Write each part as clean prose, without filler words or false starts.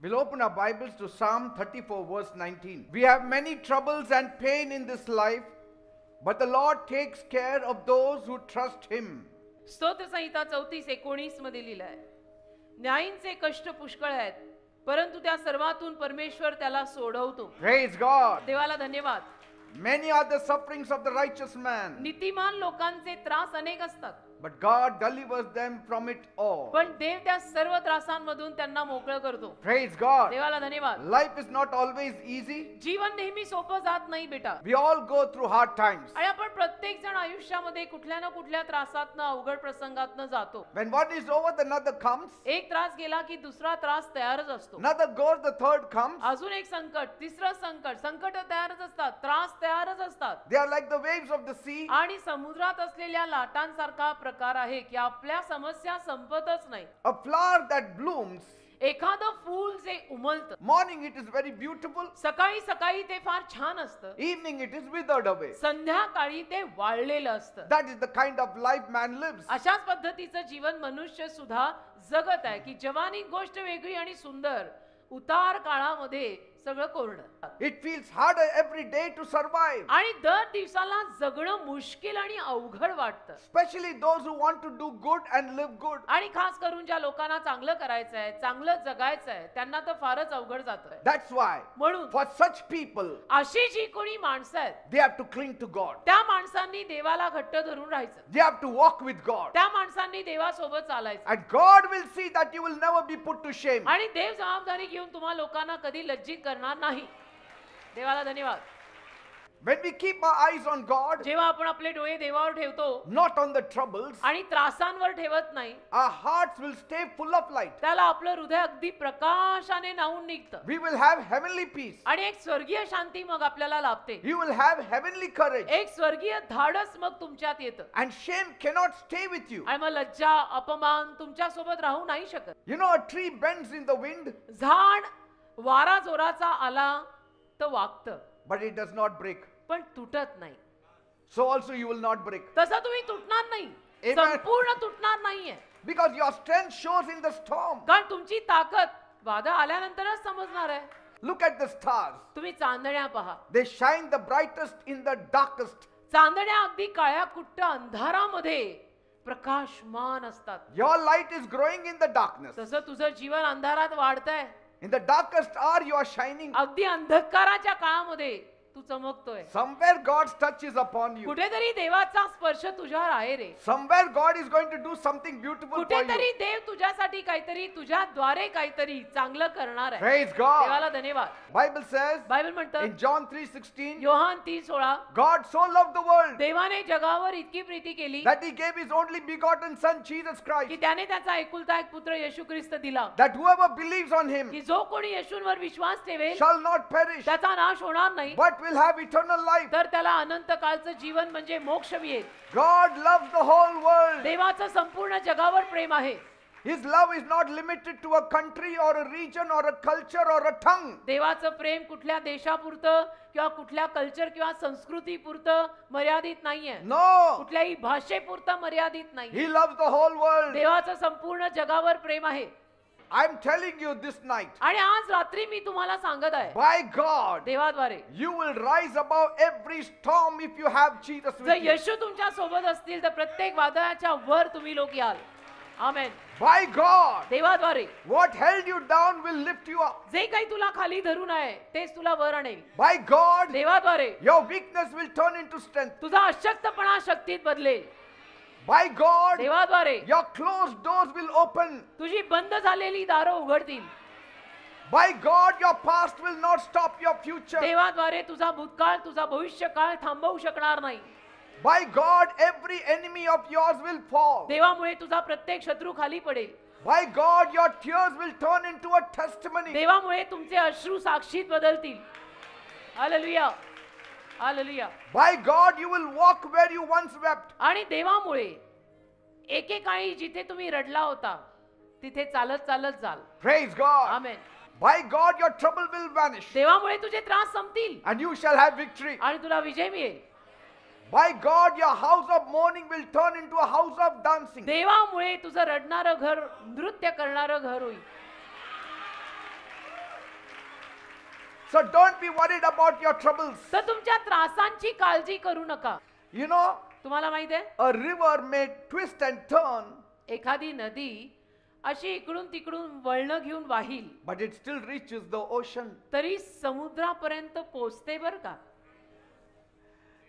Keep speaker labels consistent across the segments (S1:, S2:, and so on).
S1: We'll open our Bibles to Psalm 34 verse 19. We have many troubles and pain in this life, but the Lord takes care of those who trust Him.
S2: स्तोत्र संहिता 34:19 मध्ये लिहिलं आहे, न्यायींचे कष्ट पुष्कळ आहेत, परंतु त्या सर्वातून परमेश्वर त्याला सोडवतो.
S1: Praise God.
S2: देवाला धन्यवाद.
S1: Many are the sufferings of the righteous man,
S2: नीतिमान लोकांचे त्रास अनेक असतात,
S1: but God delivers them from it all.
S2: पण देव त्या सर्व त्रासांमधून त्यांना मोकळं करतो.
S1: Praise God.
S2: देवाला धन्यवाद.
S1: Life is not always easy.
S2: जीवन नेहमी सोपं जात नाही बेटा.
S1: We all go through hard times.
S2: आणि आपण प्रत्येक जण आयुष्यामध्ये कुठल्या ना कुठल्या त्रासातनं, अवघड प्रसंगातनं जातो.
S1: When one is over, another comes.
S2: एक त्रास गेला की दुसरा त्रास तयारच असतो.
S1: Another goes, the third comes.
S2: अजून एक संकट, तिसरं संकट, संकट तयारच असतात, त्रास तयारच असतात.
S1: They are like the waves of the sea.
S2: आणि समुद्रात असलेल्या लाटांसारखा प्रकार आहे की आपल्या समस्या संपतच नाही.
S1: A flower that blooms.
S2: एखादं फूल जे उमलतं,
S1: Morning it is very beautiful.
S2: सकाळी सकाळी ते फार छान असतं,
S1: Evening it is withered away.
S2: संध्याकाळी ते वाळलेलं असतं.
S1: That is the kind of life man lives.
S2: अशाच पद्धतीचं जीवन मनुष्य सुद्धा जगत आहे की जवानी गोष्ट वेगळी आणि सुंदर, उतार काळामध्ये सगळं कोरडं.
S1: It feels harder every day to survive.
S2: आणि दर दिवसाला जगणं मुश्किल आणि अवघड वाटतं.
S1: Especially those who want to do good and live good.
S2: आणि खास करून ज्या लोकांना चांगलं करायचं आहे, चांगलं जगायचं आहे, त्यांना तर फारच अवघड जातंय.
S1: That's why
S2: म्हणून
S1: for such people,
S2: अशी जी कोणी माणसं आहेत,
S1: they have to cling to God.
S2: त्या माणसांनी देवाला घट्ट धरून राहायचं.
S1: They have to walk with God.
S2: त्या माणसांनी देवासोबत चालायचं.
S1: And God will see that you will never be put to shame.
S2: आणि देव जबाबदारी घेऊन तुम्हा लोकांना कधी लज्जित करणार नाही. देवाला धन्यवाद.
S1: When we keep our eyes on God,
S2: जेव्हा आपण आपले डोळे देवावर ठेवतो
S1: not on the troubles,
S2: आणि त्रासांवर ठेवत नाही,
S1: our hearts will stay full of light.
S2: त्याला आपलं हृदय अगदी प्रकाशाने न्हाऊन निघतं.
S1: We will have heavenly peace.
S2: आणि एक स्वर्गीय शांती मग आपल्याला लाभते.
S1: You will have heavenly courage.
S2: एक स्वर्गीय धाडस मग तुमच्यात येतं.
S1: And shame cannot stay with you.
S2: आणि मग लज्जा, अपमान तुमच्या सोबत राहू नाही शकत.
S1: You know, a tree bends in the wind,
S2: झाड वारा जोराचा आला तर वाकतं,
S1: but it does not break.
S2: पण तुटत नाही.
S1: So also you will not break.
S2: तसं तुम्ही तुटणार नाही,
S1: Amen.
S2: संपूर्ण तुटणार नाहीये.
S1: Because your strength shows in the storm.
S2: कारण तुमची ताकद वादळ आल्यानंतरच समजणार आहे.
S1: Look at the stars.
S2: तुम्ही चांदण्या पहा,
S1: They shine the brightest in the darkest.
S2: चांदण्या अगदी काळ्या कुट्ट अंधारामध्ये प्रकाशमान असतात.
S1: Your light is growing in the darkness.
S2: तसं तुझं जीवन अंधारात वाढतंय.
S1: In the darkest hour you are shining.
S2: अगदी अंधकाराच्या काळामध्ये तू चमकतोय.
S1: Somewhere God's touch is upon you.
S2: कुठेतरी देवाचा स्पर्श तुझ्यावर आहे रे.
S1: Somewhere God is going to do something beautiful for
S2: कुठेतरी
S1: you.
S2: देव तुझ्यासाठी काहीतरी, तुझ्याद्वारे काहीतरी चांगलं करणार आहे.
S1: Praise God.
S2: देवाला धन्यवाद.
S1: Bible says
S2: बायबल म्हणतं
S1: in John 3:16,
S2: योहान 3:16,
S1: God so loved the world
S2: देवाने जगावर इतकी प्रीती केली
S1: that He gave His only begotten Son Jesus
S2: की
S1: Christ,
S2: त्याने त्याचा एकुलता एक पुत्र येशू ख्रिस्त दिला
S1: that whoever believes on Him
S2: की जो कोणी येशूंवर विश्वास ठेवेल
S1: shall not perish
S2: त्याचा नाश होणार नाही,
S1: but will have eternal life.
S2: तर त्याला अनंत काळचं जीवन म्हणजे मोक्ष मिळेल.
S1: God loves the whole world.
S2: देवाचं संपूर्ण जगावर प्रेम आहे.
S1: His love is not limited to a country or a region or a culture or a tongue.
S2: देवाचं प्रेम कुठल्या देशापुरतं किंवा कुठल्या कल्चर किंवा संस्कृतीपुरतं मर्यादित नाहीये.
S1: No,
S2: कुठल्याही भाषेपुरतं मर्यादित नाही.
S1: He loves the whole world.
S2: देवाचं संपूर्ण जगावर प्रेम आहे.
S1: I'm telling you this night,
S2: आणि आज रात्री मी तुम्हाला सांगत आहे,
S1: by God,
S2: देवाद्वारे
S1: you will rise above every storm if you have Jesus
S2: जर
S1: with you.
S2: येशू तुमच्या सोबत असतील तर प्रत्येक वादळाच्या वर तुम्ही लोक याल. आमेन.
S1: By God,
S2: देवाद्वारे
S1: what held you down will lift you up.
S2: जे काही तुला खाली धरून आहे तेच तुला वर आणेल.
S1: By God,
S2: देवाद्वारे
S1: your weakness will turn into strength.
S2: तुझा अशक्तपणा शक्तीत बदलेल.
S1: By God,
S2: देवाद्वारे
S1: your closed doors will open.
S2: तुझी बंद झालेली दारं उघडतील.
S1: By God, your past will not stop your future.
S2: देवाद्वारे तुझा भूतकाळ, तुझा भविष्यकाळ थांबवू शकणार नाही.
S1: By God, every enemy of yours will fall.
S2: देवामुळे तुझा प्रत्येक शत्रू खाली पडेल.
S1: By God, your tears will turn into a testimony.
S2: देवामुळे तुमचे अश्रू साक्षीत बदलतील. Hallelujah, hallelujah.
S1: By God, you will walk where you once wept.
S2: आणि देवामुळे एकेकाळी जिथे तुम्ही रडला होता तिथे चालत चालत जाल.
S1: Praise God.
S2: Amen.
S1: By God, your trouble will vanish.
S2: देवामुळे तुझे त्रास संपतील
S1: And you shall have victory.
S2: आणि तुला विजय मिळेल.
S1: By God, your house of mourning will turn into a house of dancing.
S2: देवामुळे तुझं रडणारं घर नृत्य करणारं घर होईल.
S1: So don't be worried about your troubles.
S2: तर तुमच्या त्रासांची काळजी करू नका.
S1: You know,
S2: तुम्हाला माहित आहे,
S1: a river may twist and turn,
S2: एखादी नदी अशी इकडून तिकडून वळणं घेऊन वाहील,
S1: but it still reaches the ocean.
S2: तरी समुद्रापर्यंत पोहोचते बर का.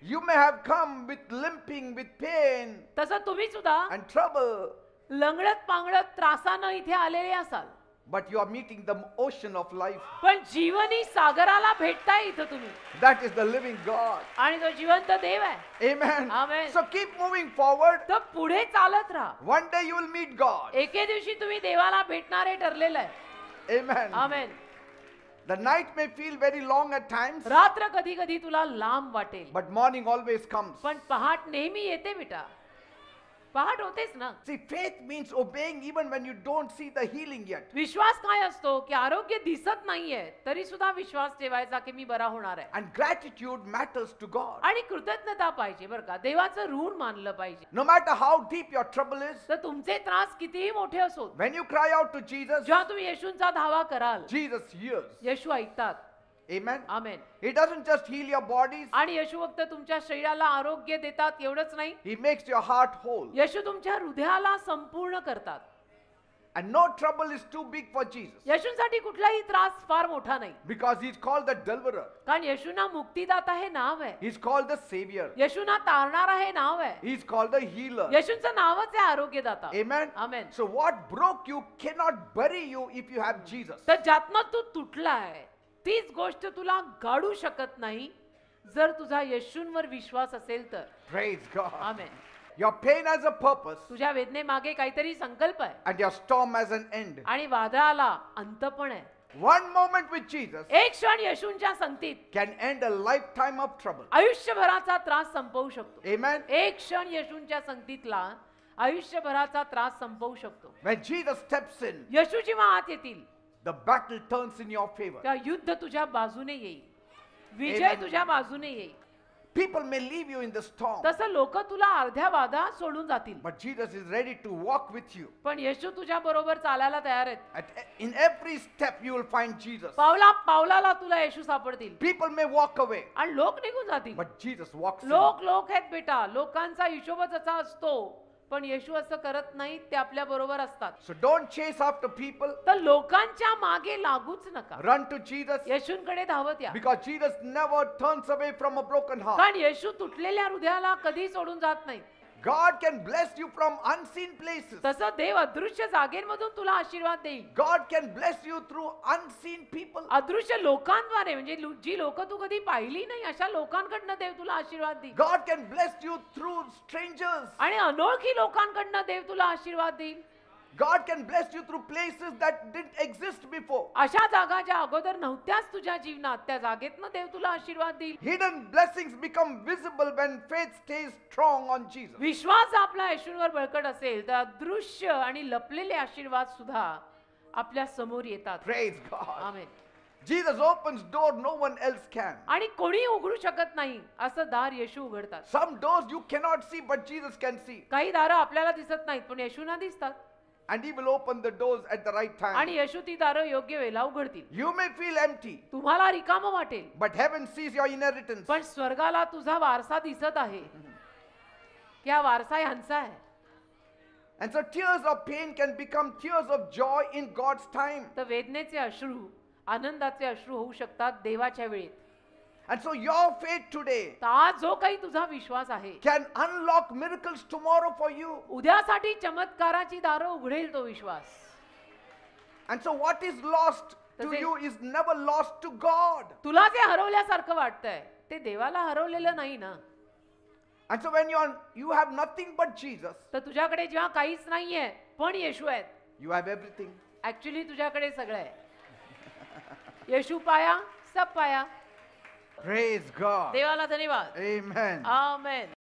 S1: You may have come with limping, with pain
S2: तसं तुम्ही सुद्धा
S1: and trouble,
S2: लंगडत पांगडत त्रासानं इथे आलेले असाल,
S1: but you are meeting the ocean of life.
S2: पण जीवनी सागराला भेटताय इथं तुम्ही.
S1: That is the living God.
S2: आणि तो जिवंत देव आहे.
S1: Amen.
S2: Amen.
S1: So keep moving forward.
S2: तर पुढे चालत राहा.
S1: One day you will meet God.
S2: एके दिवशी तुम्ही देवाला भेटणारे ठरलेलं आहे.
S1: Amen.
S2: Amen.
S1: The night may feel very long at times,
S2: रात्र कधी कधी तुला लांब वाटेल,
S1: but morning always comes.
S2: पण पहाट नेहमी येते बेटा. पहाट होतेच ना.
S1: See, faith means obeying even when you don't see the healing yet.
S2: विश्वास काय असतो की आरोग्य दिसत नाहीये तरी सुद्धा विश्वास ठेवायचा की मी बरा होणार आहे.
S1: And gratitude matters to God.
S2: आणि कृतज्ञता पाहिजे बरं का. देवाचं ऋण मानलं पाहिजे.
S1: No matter how deep your trouble is,
S2: तर तुमचे त्रास कितीही मोठे असो,
S1: when you cry out to Jesus,
S2: जेव्हा तुम्ही येशूंचा धावा कराल,
S1: Jesus hears.
S2: येशू ऐकतात.
S1: Amen.
S2: Amen.
S1: He doesn't just heal your bodies,
S2: आणि येशू फक्त तुमच्या शरीराला आरोग्य देतात एवढंच नाही,
S1: He makes your heart whole.
S2: येशू तुमच्या हृदयाला संपूर्ण करतात.
S1: And no trouble is too big for Jesus,
S2: येशूंसाठी कुठलाही त्रास फार मोठा नाही,
S1: because He's called the deliverer.
S2: कारण येशूंना मुक्तिदाता हे नाव आहे.
S1: He's called the savior.
S2: येशूंना तारणारा हे नाव आहे.
S1: He's called the healer.
S2: येशूंचं नावच आहे आरोग्यदाता.
S1: Amen.
S2: Amen.
S1: So what broke you cannot bury you if you have Jesus.
S2: तर ज्यातनं तू तुटलाय तीच गोष्ट तुला गाडू शकत नाही जर तुझा येशूंवर विश्वास असेल तर.
S1: Praise God.
S2: Amen.
S1: Your pain has a purpose,
S2: तुझ्या वेदनेमागे काहीतरी संकल्प आहे
S1: and your storm has an end.
S2: आणि वादळाला अंत पण आहे.
S1: One moment with Jesus
S2: एक क्षण येशूंच्या संगतीत
S1: can end a lifetime of trouble.
S2: आयुष्यभराचा त्रास संपवू शकतो.
S1: Amen.
S2: एक क्षण येशूंच्या संगतीतला आयुष्यभराचा त्रास संपवू शकतो.
S1: When Jesus steps in,
S2: येशू जेव्हा आत येतील
S1: the battle turns in your favor.
S2: त्या युद्ध तुझ्या बाजूने येईल, विजय
S1: Amen.
S2: तुझ्या बाजूने येईल.
S1: People may leave you in the storm,
S2: तसं लोक तुला अर्ध्या बाधा सोडून जातील,
S1: but Jesus is ready to walk with you.
S2: पण येशू तुझ्या बरोबर चालायला तयार आहेत.
S1: In every step you will find Jesus.
S2: पावला पावलाला तुला येशू सापडतील.
S1: People may walk away,
S2: आणि लोक निघून जातील.
S1: but Jesus walks in.
S2: लोक आहेत बेटा. लोकांचा हिशोबच असा असतो, पण येशू असं करत नाहीत. ते आपल्या बरोबर असतात.
S1: So don't chase after people.
S2: तर लोकांच्या मागे लागूच नका.
S1: Run to Jesus,
S2: येशूंकडे धावत या.
S1: because Jesus never turns away from a broken heart.
S2: कारण येशू तुटलेल्या हृदयाला कधी सोडून जात नाही.
S1: God can bless you from unseen places.
S2: तसं देव अदृश्य जागेंमधून तुला आशीर्वाद देईल.
S1: God can bless you through unseen people.
S2: अदृश्य लोकांद्वारे, म्हणजे जी लोक तू कधी पाहिली नाही अशा लोकांकडनं देव तुला आशीर्वाद देईल.
S1: God can bless you through strangers.
S2: आणि अनोळखी लोकांकडनं देव तुला आशीर्वाद देईल.
S1: God can bless you through places that didn't exist before.
S2: अशा जागा ज्या अगोदर नव्हत्याच तुझ्या जीवनात, त्या जागेतनं देव तुला आशीर्वाद देईल.
S1: Hidden blessings become visible when faith stays strong on Jesus.
S2: विश्वास आपला येशूंवर बळकट असेल तर अदृश्य आणि लपलेले आशीर्वाद सुद्धा आपल्या समोर येतात.
S1: Praise God.
S2: Amen.
S1: Jesus opens door no one else can.
S2: आणि कोणी उघडू शकत नाही असं दार येशू उघडतात.
S1: Some doors you cannot see, but Jesus can see.
S2: काही दारं आपल्याला दिसत नाहीत पण येशूंना दिसतात.
S1: And He will open the doors at the right time.
S2: आणि येशू ती दारं योग्य वेळेला उघडतील.
S1: You may feel empty,
S2: तुम्हाला रिकामं वाटेल,
S1: but heaven sees your inheritance.
S2: पण स्वर्गाला तुझा वारसा दिसत आहे. क्या वारसा ह्यांचा आहे.
S1: And so tears of pain can become tears of joy in God's time.
S2: तर वेदनेचे अश्रू आनंदाचे अश्रू होऊ शकतात देवाच्या वेळेत.
S1: And so your faith today
S2: तर आज जो काही तुझा विश्वास आहे,
S1: can unlock miracles tomorrow for you.
S2: उद्यासाठी चमत्काराची दारं उघडेल तो विश्वास.
S1: And so what is lost to
S2: तसे-
S1: you is never lost to God.
S2: तुला जे हरवल्यासारखं वाटतंय ते देवाला हरवलेलं नाही ना.
S1: And so when you have nothing but Jesus,
S2: तर तुझ्याकडे जेव्हा काहीच नाहीये पण येशू आहेत,
S1: you have everything.
S2: ऍक्च्युली तुझ्याकडे सगळं आहे. येशू पाया सब पाया.
S1: Praise God.
S2: देवाला धन्यवाद.
S1: Amen.
S2: आमेन.